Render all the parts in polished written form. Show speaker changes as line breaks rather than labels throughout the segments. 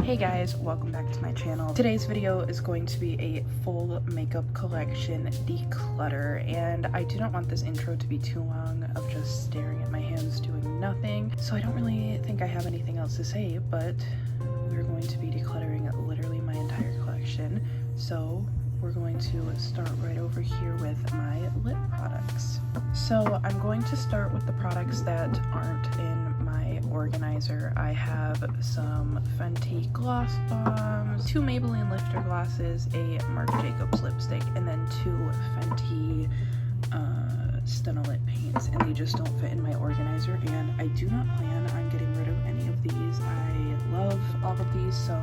Hey guys, welcome back to my channel. Today's video is going to be a full makeup collection declutter, and I do not want this intro to be too long of just staring at my hands doing nothing, so I don't really think I have anything else to say, but we're going to be decluttering literally my entire collection. So we're going to start right over here with my lip products. So I'm going to start with the products that aren't in my organizer. I have some Fenty gloss bombs, 2 Maybelline lifter glosses, a Marc Jacobs lipstick, and then 2 Fenty Stunna lip paints, and they just don't fit in my organizer, and I do not plan on getting rid of any of these. I love all of these, so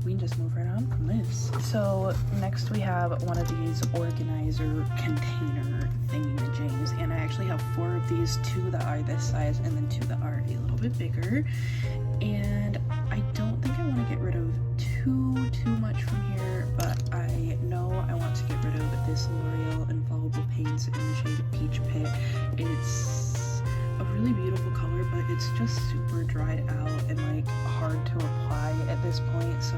we can just move right on from this. So next we have one of these organizer container thingy-majings, and I actually have 4 of these, 2 that are this size and then 2 that are a little bit bigger, and I don't think I want to get rid of too much from here, but I know I want to get rid of this L'Oreal Infallible Paints in the shade Peach Pit. It's a really beautiful color, but it's just super dried out and like hard to apply at this point, so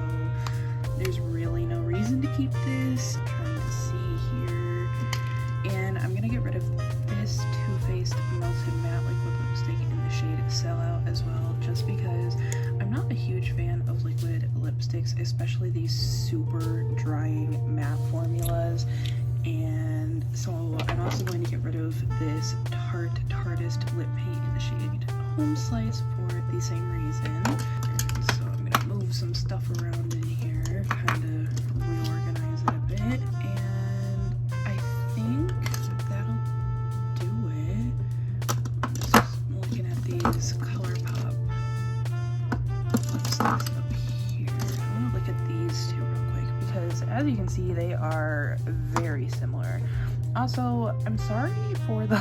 there's really no reason to keep this. I'm trying to see here, and I'm gonna get rid of this Too Faced Melted Matte Liquid Lipstick in the shade Sellout as well, just because I'm not a huge fan of liquid lipsticks, especially these super drying matte formulas. And so I'm also going to get rid of this Tartist lip paint in the shade Home Slice for the same reason. So I'm gonna move some stuff around in here, kind of reorganize it a bit, and I think that'll do it. I'm just looking at these ColourPop lipsticks up here. I want to look at these two real quick, because as you can see, they are very similar. Also, I'm sorry for the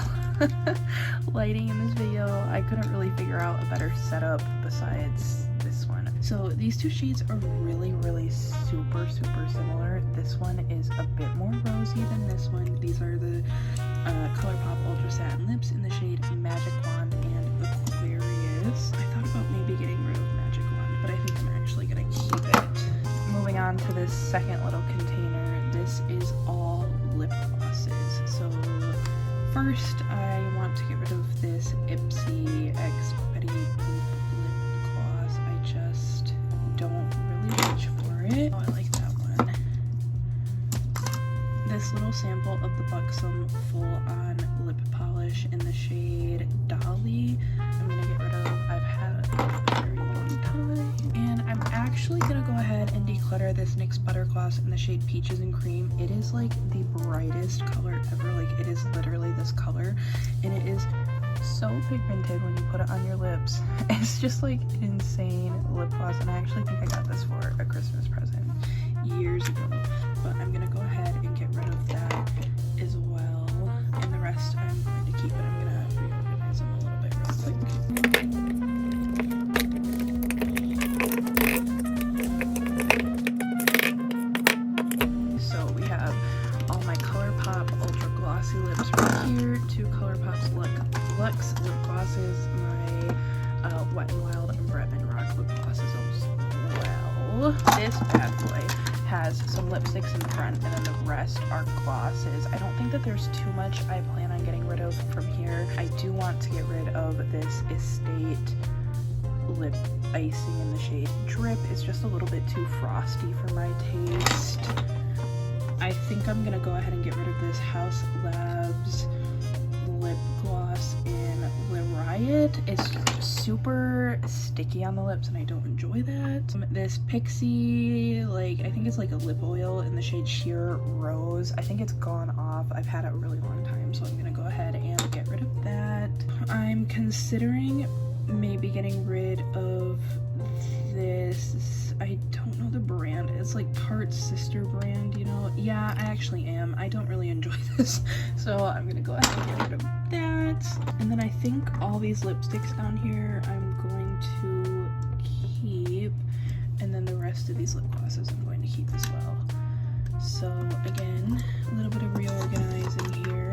lighting in this video. I couldn't really figure out a better setup besides this one. So these 2 shades are really super similar. This one is a bit more rosy than this one. These are the ColourPop Ultra Satin Lips in the shade Magic Wand and Aquarius. I thought about maybe getting rid of Magic Wand, but I think I'm actually gonna keep it. Moving on to this second little container, this is all lip glosses. So first I want to get rid of this Ipsy X Petty Poop lip gloss. I just don't really reach for it. Oh, I like that one. This little sample of the Buxom Full On Lip Polish in the shade Dolly, I'm gonna get rid of. I've had it for a very long time. And I'm actually gonna go ahead and declutter this NYX Butter Gloss in the shade Peaches and Cream. It is like the brightest color ever. Like, it is literally this color, and it is so pigmented when you put it on your lips. It's just like insane lip gloss, and I actually think I got this for a Christmas present years ago, but I'm gonna go ahead and get rid of that as well, and the rest I'm going to keep it. I'm gonna reorganize them a little bit real quick. So we have all my ColourPop Ultra Glossy lips right here, 2 ColourPop's Luxe lip glosses, my Wet n Wild and Bretman Rock lip glosses as well. This bad boy has some lipsticks in the front, and then the rest are glosses. I don't think that there's too much I plan on getting rid of from here. I do want to get rid of this Estate lip icing in the shade Drip. It's just a little bit too frosty for my taste. I think I'm gonna go ahead and get rid of this House Labs lip gloss in Le Riot. It's just super sticky on the lips, and I don't enjoy that. This Pixie, like, I think it's like a lip oil in the shade Sheer Rose. I think it's gone off. I've had it a really long time, so I'm gonna go ahead and get rid of that. I'm considering maybe getting rid of this. I don't know the brand. It's like Tarte's sister brand, you know? Yeah, I actually am. I don't really enjoy this, so I'm gonna go ahead and get rid of that. And then I think all these lipsticks down here I'm going to keep, and then the rest of these lip glosses I'm going to keep as well. So again, a little bit of reorganizing here.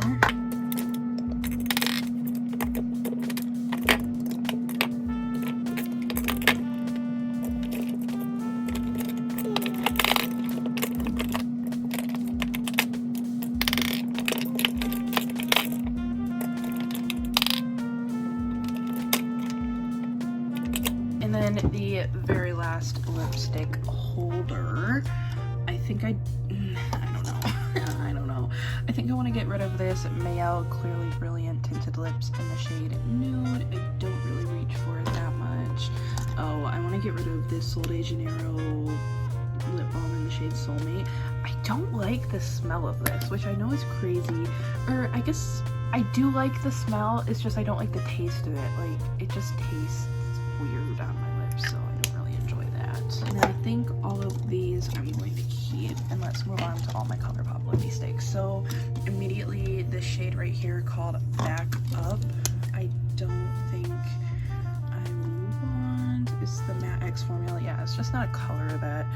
very last lipstick holder. I think I don't know. I don't know. I think I want to get rid of this Mayel Clearly Brilliant Tinted Lips in the shade Nude. I don't really reach for it that much. Oh, I want to get rid of this Sol de Janeiro lip balm in the shade Soulmate. I don't like the smell of this, which I know is crazy. Or I guess I do like the smell, it's just I don't like the taste of it. Like, it just tastes weird on my lips, so I don't really enjoy that. And I think all of these I'm going to keep, and let's move on to all my ColourPop lippy sticks. So immediately this shade right here called Back Up, I don't think I want. It's the Matte X formula. Yeah, it's just not a color that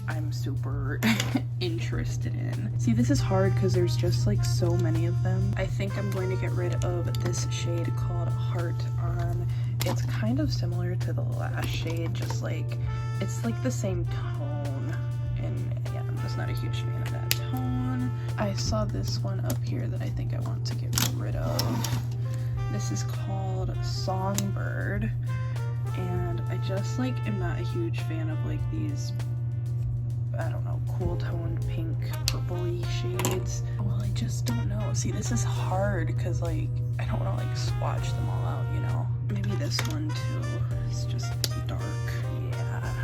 I'm super interested in. See, this is hard because there's just like so many of them. I think I'm going to get rid of this shade called Heart On. It's kind of similar to the last shade, just like it's like the same tone, and yeah, I'm just not a huge fan of that tone. I saw this one up here that I think I want to get rid of. This is called Songbird, and I just like am not a huge fan of like these, I don't know, cool toned pink purpley shades. Well, I just don't know. See, this is hard because like I don't want to like swatch them all out, you know. Maybe this one too. It's just dark. Yeah.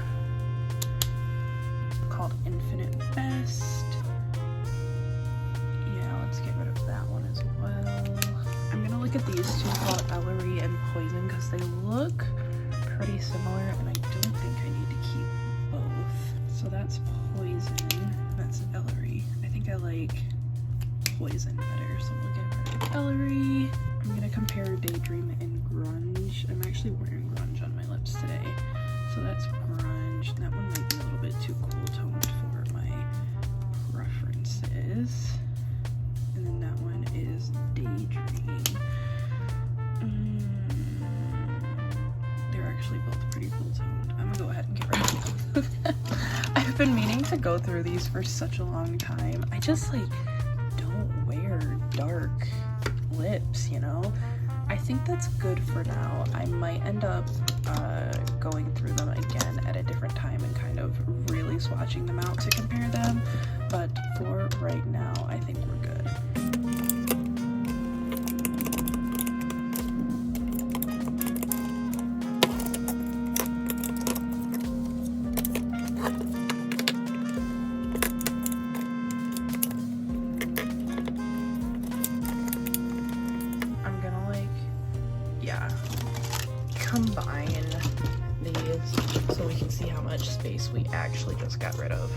Called Infinite Best. Yeah, let's get rid of that one as well. I'm gonna look at these two called Ellery and Poison because they look pretty similar, and I don't think I need to keep both. So that's Poison. That's Ellery. I think I like Poison better, so we'll get rid of Ellery. I'm gonna compare Daydream and Grunge. I'm actually wearing Grunge on my lips today. So that's Grunge. That one might be a little bit too cool toned for my preferences. And then that one is Daydream. They're actually both pretty cool toned. I'm gonna go ahead and get rid of them. I've been meaning to go through these for such a long time. I just like don't wear dark lips, you know. I think that's good for now. I might end up going through them again at a different time and kind of really swatching them out to compare them, but for right now I think we're good. Combine these so we can see how much space we actually just got rid of.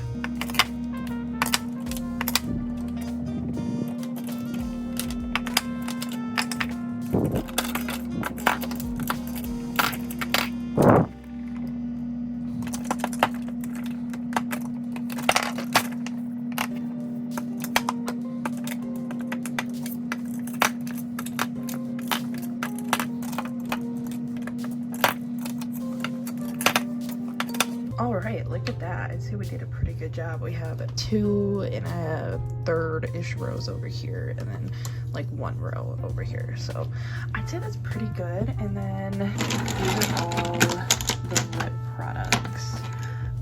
All right, look at that. I'd say we did a pretty good job. We have 2 1/3-ish rows over here, and then like 1 row over here. So I'd say that's pretty good. And then these are all the lip products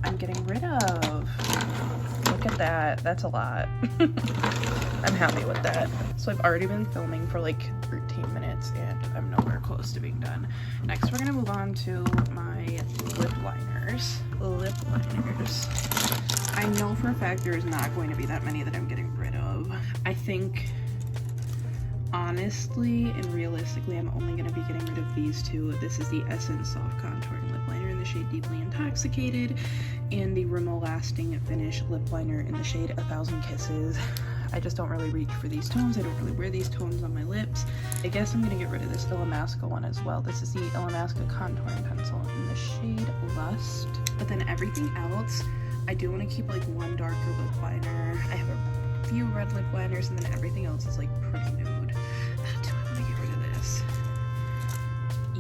I'm getting rid of. Look at that. That's a lot. I'm happy with that. So I've already been filming for like 13 minutes and I'm nowhere close to being done. Next, we're gonna move on to my lip liners. Lip liners. I know for a fact there's not going to be that many that I'm getting rid of. I think honestly and realistically I'm only going to be getting rid of these 2. This is the Essence Soft Contouring Lip Liner in the shade Deeply Intoxicated, and the Rimmel Lasting Finish Lip Liner in the shade 1000 Kisses. I just don't really reach for these tones. I don't really wear these tones on my lips. I guess I'm going to get rid of this Illamasqua one as well. This is the Illamasqua Contouring Pencil in the shade Lust. But then everything else, I do want to keep like 1 darker lip liner. I have a few red lip liners, and then everything else is like pretty nude. Do I want to get rid of this?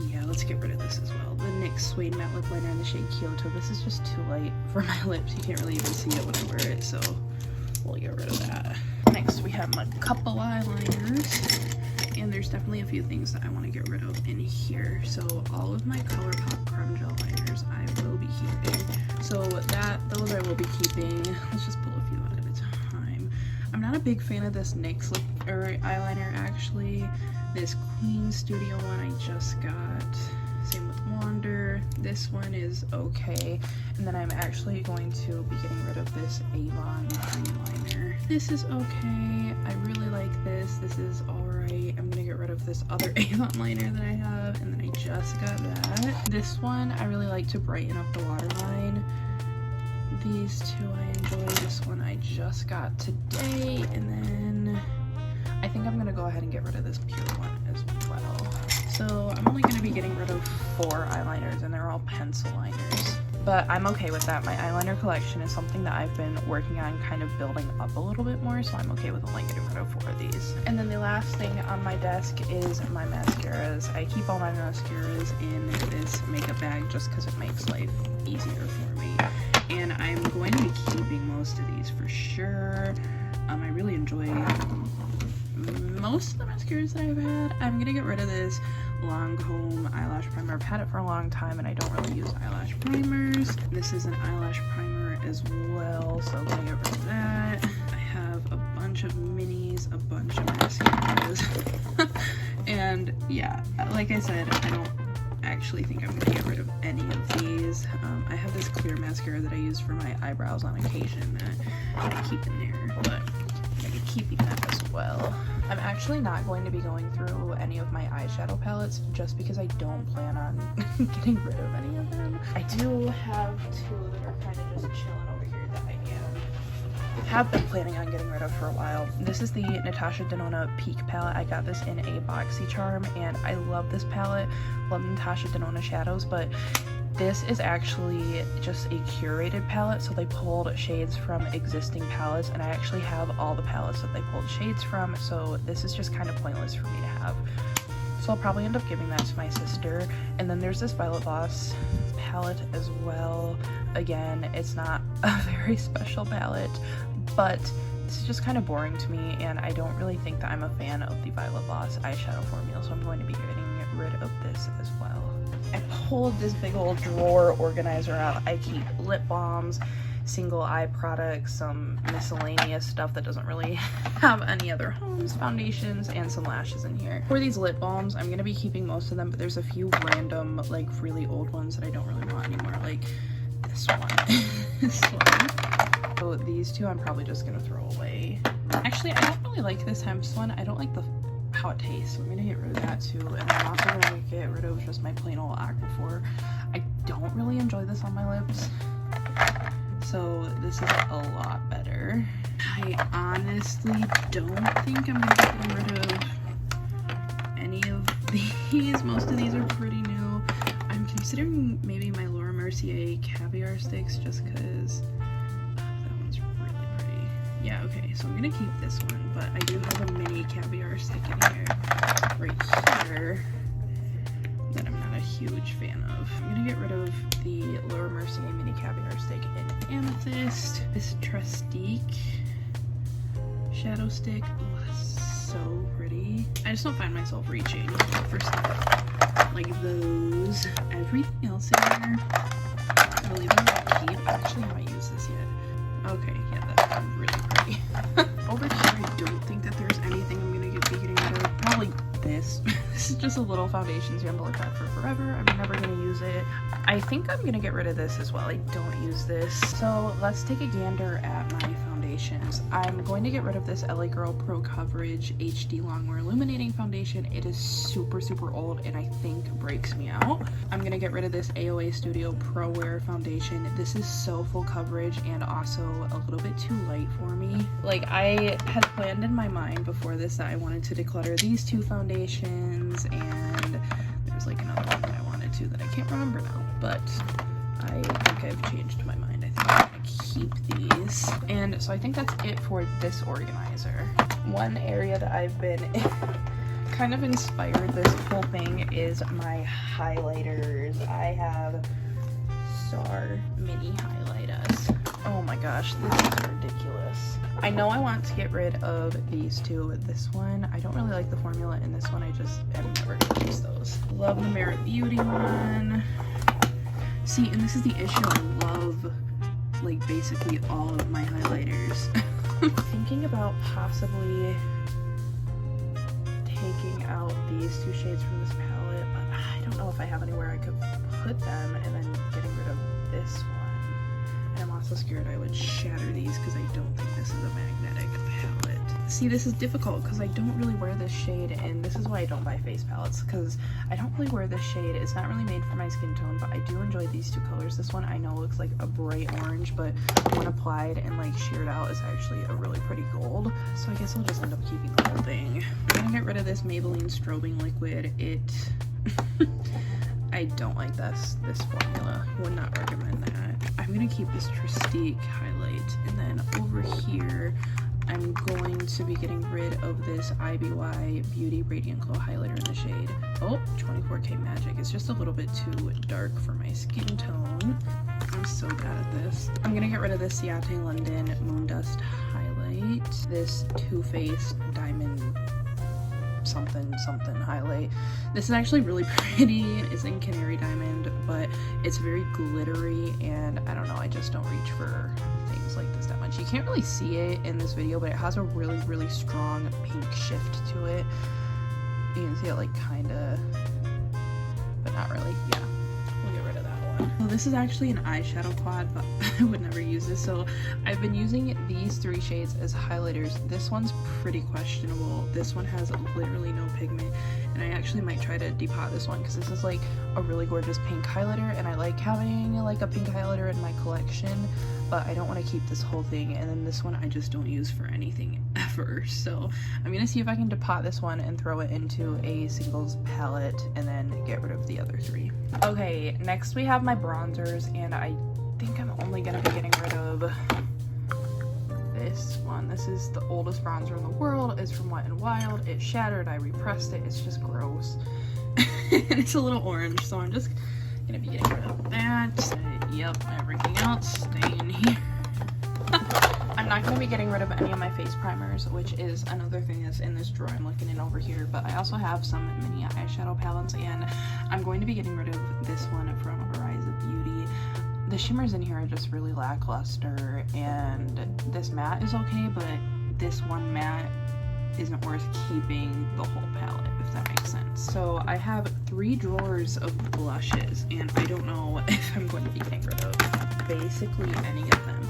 Yeah, let's get rid of this as well. The NYX Suede Matte Lip Liner in the shade Kyoto. This is just too light for my lips. You can't really even see it when I wear it, so we'll get rid of that. Next, we have my couple eyeliners and there's definitely a few things that I want to get rid of in here. So all of my ColourPop creme gel liners I will be keeping. So those I will be keeping. Let's just pull a few out at a time. I'm not a big fan of this NYX eyeliner actually. This Queen Studio one I just got. Same with Wander. This one is okay. And then I'm actually going to be getting rid of this Avon eyeliner. This is okay. I really like this. This is alright. I'm gonna get rid of this other Avon liner that I have, and then I just got that. This one I really like to brighten up the waterline. These two I enjoy. This one I just got today, and then I think I'm gonna go ahead and get rid of this pure one as well. So I'm only gonna be getting rid of 4 eyeliners, and they're all pencil liners. But I'm okay with that. My eyeliner collection is something that I've been working on kind of building up a little bit more, so I'm okay with only getting rid of 4 of these. And then the last thing on my desk is my mascaras. I keep all my mascaras in this makeup bag just because it makes life easier for me. And I'm going to be keeping most of these for sure. I really enjoy most of the mascaras that I've had. I'm gonna get rid of this Lancome eyelash primer. I've had it for a long time and I don't really use eyelash primers. This is an eyelash primer as well, so I'm gonna get rid of that. I have a bunch of minis, a bunch of mascaras. And yeah, like I said, I don't actually think I'm gonna get rid of any of these. I have this clear mascara that I use for my eyebrows on occasion that I keep in there, but I'm gonna be keeping that as well. I'm actually not going to be going through any of my eyeshadow palettes just because I don't plan on getting rid of any of them. I do have 2 that are kind of just chilling over here that I have been planning on getting rid of for a while. This is the Natasha Denona Peak palette. I got this in a BoxyCharm and I love this palette. Love Natasha Denona shadows, but this is actually just a curated palette, so they pulled shades from existing palettes, and I actually have all the palettes that they pulled shades from, so this is just kind of pointless for me to have. So I'll probably end up giving that to my sister. And then there's this Violet Voss palette as well. Again, it's not a very special palette, but this is just kind of boring to me, and I don't really think that I'm a fan of the Violet Voss eyeshadow formula, so I'm going to be getting rid of this as well. I pulled this big old drawer organizer out. I keep lip balms, single eye products, some miscellaneous stuff that doesn't really have any other homes, foundations, and some lashes in here. For these lip balms, I'm gonna be keeping most of them, but there's a few random, like really old ones that I don't really want anymore, like this one. This one. So these 2 I'm probably just gonna throw away. Actually, I don't really like this Hempst one. I don't like how it tastes, so I'm gonna get rid of that too. And I'm also gonna get rid of just my plain old Aquaphor. I don't really enjoy this on my lips, so this is a lot better. I honestly don't think I'm gonna get rid of any of these. Most of these are pretty new. I'm considering maybe my Laura Mercier caviar sticks just because that one's really pretty. Yeah, okay, so I'm gonna keep this one, but I do have a mini caviar stick in here, right here, that I'm not a huge fan of. I'm gonna get rid of the Laura Mercier mini caviar stick in Amethyst. This Trustique shadow stick, oh, that's so pretty. I just don't find myself reaching for stuff like those. Everything else in here, I'll leave them to keep. I actually haven't used this yet. Okay, yeah, that's really pretty. Over here, I don't think that there's anything I'm gonna be getting rid of. Probably this. This is just a little foundation so I'm gonna look at for forever. I'm never gonna use it. I think I'm gonna get rid of this as well. I don't use this. So let's take a gander at my foundations. I'm going to get rid of this LA Girl Pro Coverage HD Longwear Illuminating Foundation. It is super old and I think breaks me out. I'm gonna get rid of this AOA Studio Pro Wear Foundation. This is so full coverage and also a little bit too light for me. Like, I had planned in my mind before this that I wanted to declutter these 2 foundations, and there's like another one that I wanted to that I can't remember now, but I think I've changed my mind. I think I'm gonna keep these. And so I think that's it for this organizer. One area that I've been kind of inspired this whole thing is my highlighters. I have SAR mini highlighters. Oh my gosh, this is ridiculous. I know I want to get rid of these two. This one, I don't really like the formula, and this one I just am never gonna use those. Love the Merit Beauty one. See, and this is the issue, I love like basically all of my highlighters. Thinking about possibly taking out these two shades from this palette, but I don't know if I have anywhere I could put them, and then getting rid of this one. And I'm also scared I would shatter these because I don't think this is a magnetic palette. See, this is difficult because I don't really wear this shade, and this is why I don't buy face palettes, because I don't really wear this shade. It's not really made for my skin tone, but I do enjoy these two colors. This one I know looks like a bright orange, but when applied and like sheared out is actually a really pretty gold. So I guess I'll just end up keeping the whole thing. I'm gonna get rid of this Maybelline strobing liquid. I don't like this formula. Would not recommend that. I'm gonna keep this Tristique highlight, and then over here I'm going to be getting rid of this IBY Beauty Radiant Glow highlighter in the shade 24K Magic. It's just a little bit too dark for my skin tone. I'm so bad at this. I'm gonna get rid of this Ciate London Moondust highlight, this Too Faced Diamond something highlight. This is actually really pretty. It's in Canary Diamond, but it's very glittery, and I don't know, I just don't reach for things like this that much. You can't really see it in this video, but it has a really strong pink shift to it. You can see it like kinda, but not really. Yeah, we'll get rid of that one. Well, this is actually an eyeshadow quad, but I would never use this. So I've been using these three shades as highlighters. This one's pretty questionable. This one has literally no pigment, and I actually might try to depot this one because this is like a really gorgeous pink highlighter, and I like having like a pink highlighter in my collection, but I don't want to keep this whole thing. And then this one I just don't use for anything ever. So I'm gonna see if I can depot this one and throw it into a singles palette and then get rid of the other three. Okay, next we have my bronzers, and I think I'm only gonna be getting rid of this one. This is the oldest bronzer in the world. It's from Wet n Wild. It shattered. I repressed it. It's just gross. And it's a little orange, so I'm just gonna be getting rid of that. Yep, everything else stay in here. I'm not going to be getting rid of any of my face primers, which is another thing that's in this drawer I'm looking in over here, but I also have some mini eyeshadow palettes, and I'm going to be getting rid of this one from Rise of Beauty. The shimmers in here are just really lackluster, and this matte is okay, but this one matte isn't worth keeping the whole palette, if that makes sense. So I have 3 drawers of blushes, and I don't know if I'm going to be getting rid of basically any of them.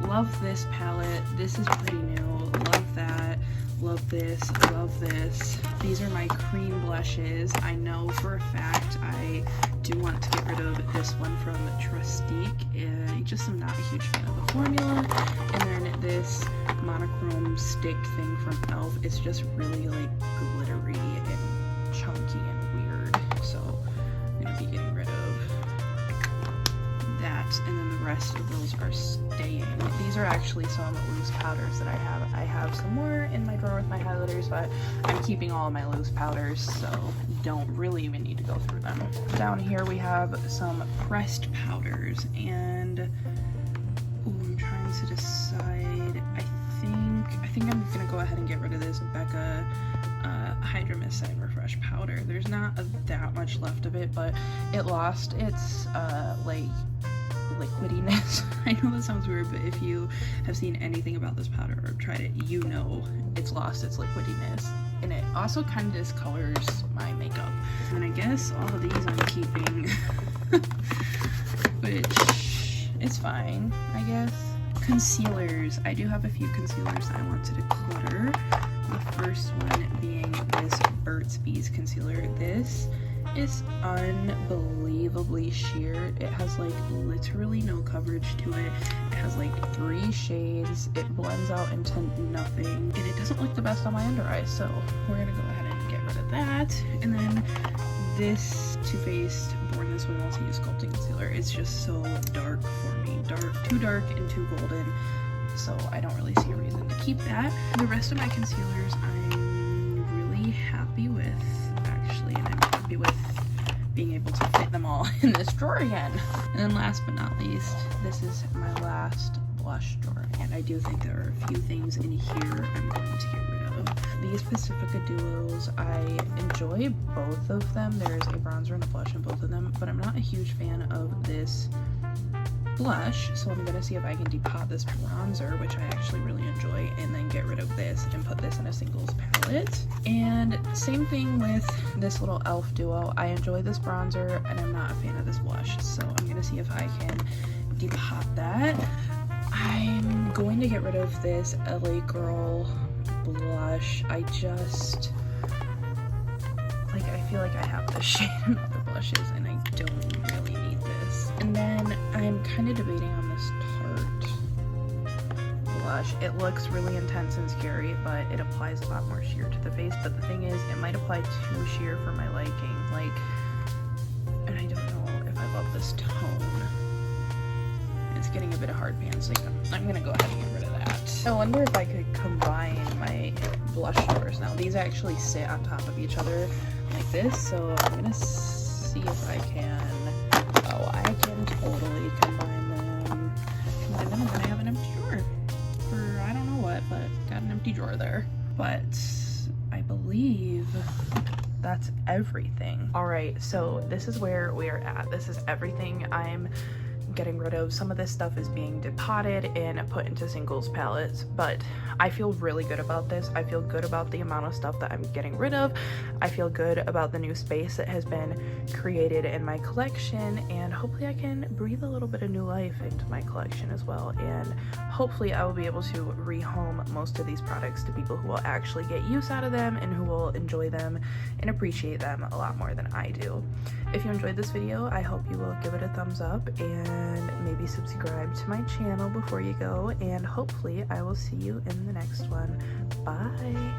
Love this palette. This is pretty new. Love that. Love this. Love this. These are my cream blushes. I know for a fact I do want to get rid of this one from Tristique. I just am not a huge fan of the formula. And then this monochrome stick thing from e.l.f. It's just really like glittery and chunky and weird. So I'm gonna be getting rid of that, and then the rest of those are staying. These are actually some loose powders that I have. I have some more in my drawer with my highlighters, but I'm keeping all of my loose powders, so don't really even need to go through them. Down here we have some pressed powders, and I'm trying to decide. I think I'm gonna go ahead and get rid of this Becca Hydra Mist Set Refresh powder. There's not that much left of it, but it lost its like liquidiness. I know that sounds weird, but if you have seen anything about this powder or tried it, you know it's lost its liquidiness, and it also kind of discolors my makeup. And I guess all of these I'm keeping, which is fine, I guess. Concealers. I do have a few concealers that I want to declutter. The first one being this Burt's Bees concealer. This is unbelievably sheer. It has like literally no coverage to it. It has like 3 shades. It blends out into nothing, and it doesn't look the best on my under eyes, so we're gonna go ahead and get rid of that. And then this Too Faced Born This Way Multi-Use Sculpting Concealer. It's just so dark for me. Too dark and too golden, so I don't really see a reason to keep that. The rest of my concealers I'm really happy with, actually, and I'm happy with being able to fit them all in this drawer again. And then last but not least, this is my last blush drawer, and I do think there are a few things in here I'm going to get rid of. These Pacifica Duos, I enjoy both of them. There's a bronzer and a blush in both of them, but I'm not a huge fan of this blush, so I'm gonna see if I can depot this bronzer, which I actually really enjoy, and then get rid of this and put this in a singles palette. And same thing with this little e.l.f. duo. I enjoy this bronzer and I'm not a fan of this blush, so I'm gonna see if I can depot that. I'm going to get rid of this LA Girl blush. I feel like I have the shade in other blushes and I don't really need this. And then I'm kind of debating on this Tarte blush. It looks really intense and scary, but it applies a lot more sheer to the face. But the thing is, it might apply too sheer for my liking. And I don't know if I love this tone. It's getting a bit of hard pan, so I'm gonna go ahead and get rid of that. I wonder if I could combine my blush drawers now. These actually sit on top of each other like this, so I'm gonna see if I can. Oh, I can totally combine them. And then I have an empty drawer for I don't know what, but got an empty drawer there. But I believe that's everything. All right, so this is where we are at. This is everything I'm getting rid of. Some of this stuff is being depotted and put into singles palettes, but I feel really good about this. I feel good about the amount of stuff that I'm getting rid of. I feel good about the new space that has been created in my collection, and hopefully I can breathe a little bit of new life into my collection as well, and hopefully I will be able to rehome most of these products to people who will actually get use out of them and who will enjoy them and appreciate them a lot more than I do. If you enjoyed this video, I hope you will give it a thumbs up and maybe subscribe to my channel before you go, and hopefully I will see you in the next one. Bye!